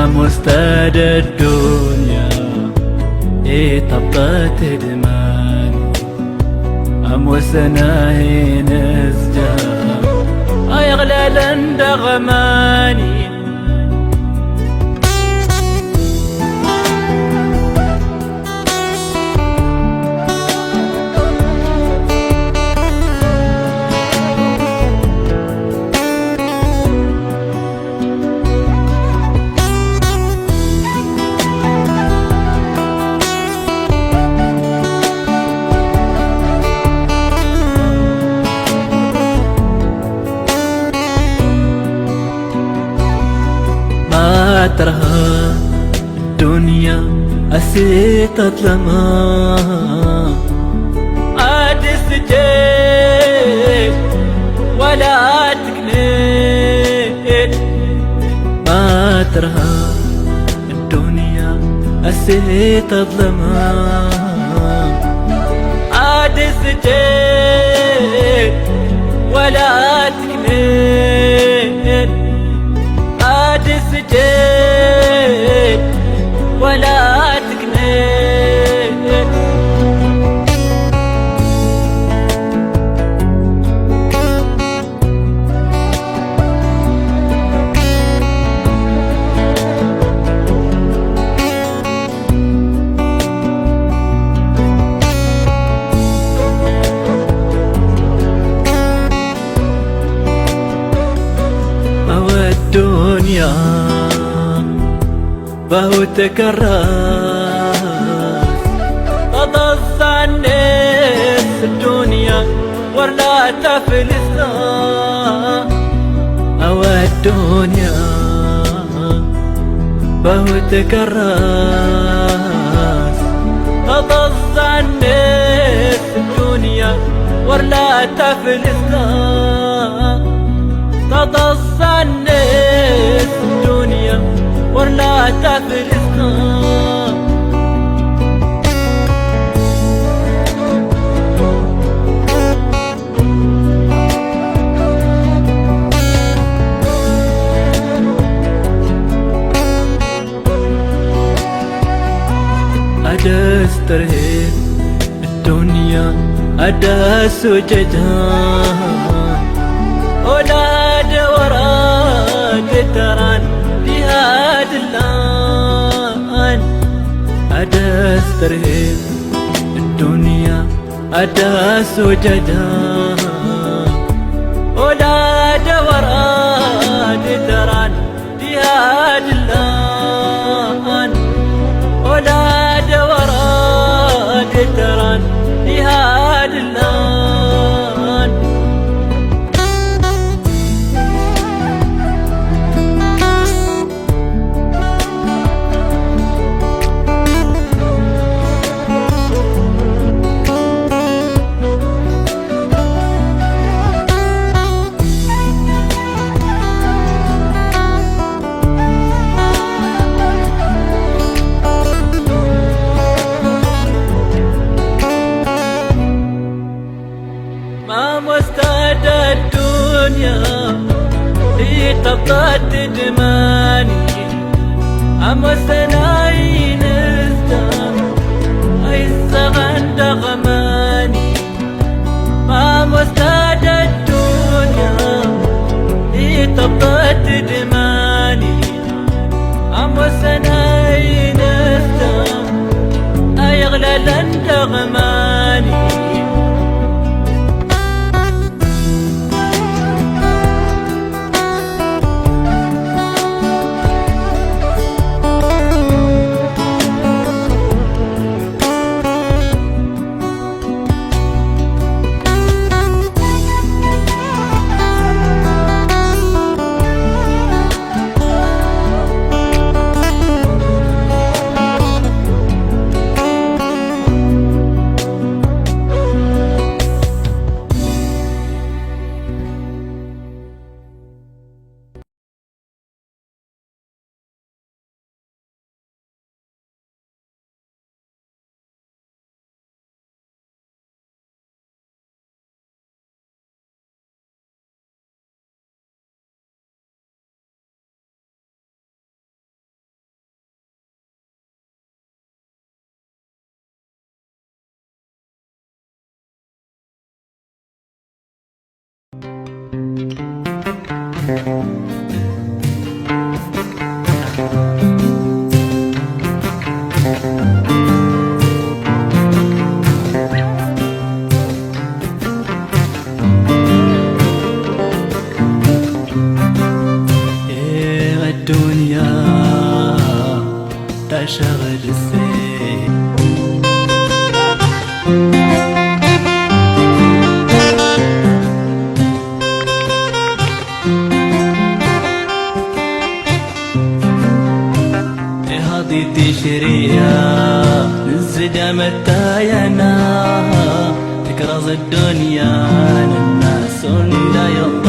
مستعد الدنيا طبقت دماني وسناهي نزجا يغلى لندغماني ما ترها الدنيا أسيت أظلمها عاد السجين ولا تكنيت. ما ترها الدنيا أسيت أظلمها عاد السجين ولا تكنيت. عاد السجين ولا تكنيت. الدنيا فهو تكرس تضص الناس الدنيا ولا تفلسها. أو الدنيا فهو تكرس تضص الناس الدنيا ولا تفلسها. تضص الناس الدنيا ولا تفلسها. ada terhib الدنيا ada سجدها ولا دوران تران بها دلان. ada terhib الدنيا ada سجدها ولا دوران تران بها دلان. ولا دوران تران بها دلان. ما مستعد الدنيا طبقت دماني سناي نزدم الزغن دغماني. ما مستعد الدنيا طبقت دماني سناي نزدم يغلى لندغماني. الدنيا تشغل السيل هذه تشريها الزجا متاينا تكرز الدنيا للناس لا يوم